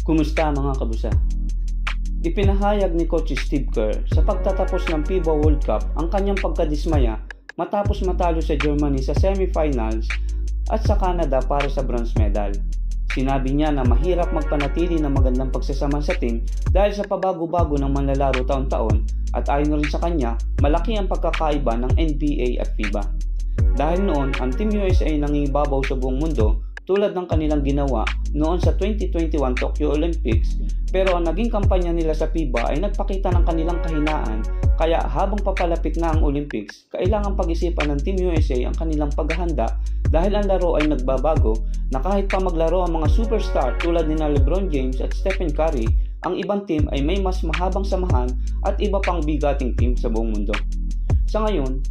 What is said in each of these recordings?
Kumusta mga kabusa? Ipinahayag ni Coach Steve Kerr sa pagtatapos ng FIBA World Cup ang kanyang pagkadismaya matapos matalo sa Germany sa semifinals at sa Canada para sa bronze medal. Sinabi niya na mahirap magpanatili ng magandang pagsasama sa team dahil sa pabago-bago ng manlalaro taon-taon at ayon rin sa kanya, malaki ang pagkakaiba ng NBA at FIBA. Dahil noon, ang Team USA nangingibabaw sa buong mundo tulad ng kanilang ginawa noon sa 2021 Tokyo Olympics, pero ang naging kampanya nila sa FIBA ay nagpakita ng kanilang kahinaan, kaya habang papalapit na ang Olympics, kailangang pag-isipan ng Team USA ang kanilang paghahanda dahil ang laro ay nagbabago na kahit pa maglaro ang mga superstar tulad ni LeBron James at Stephen Curry, ang ibang team ay may mas mahabang samahan at iba pang bigating team sa buong mundo. Sa ngayon,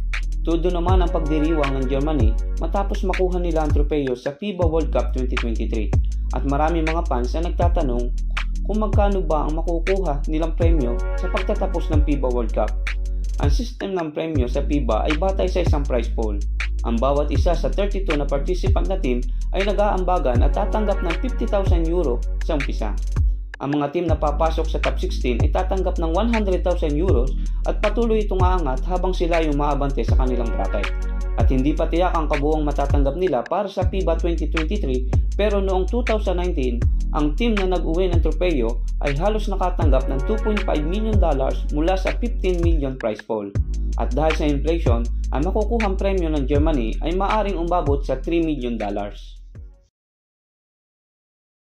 todo naman ang pagdiriwang ng Germany matapos makuha nila ang tropeyo sa FIBA World Cup 2023 at marami mga fans na nagtatanong kung magkano ba ang makukuha nilang premyo sa pagtatapos ng FIBA World Cup. Ang system ng premyo sa FIBA ay batay sa isang prize pool. Ang bawat isa sa 32 na participant na team ay nag-aambagan at tatanggap ng €50,000 sa umpisa. Ang mga team na papasok sa top 16 ay tatanggap ng €100,000 at patuloy itong aangat habang sila yung maabante sa kanilang bracket. At hindi pa tiyak ang kabuuang matatanggap nila para sa FIBA 2023, pero noong 2019, ang team na nag-uwi ng tropeyo ay halos nakatanggap ng $2.5 million mula sa 15 million prize pool. At dahil sa inflation, ang makukuhang premyo ng Germany ay maaring umabot sa $3 million.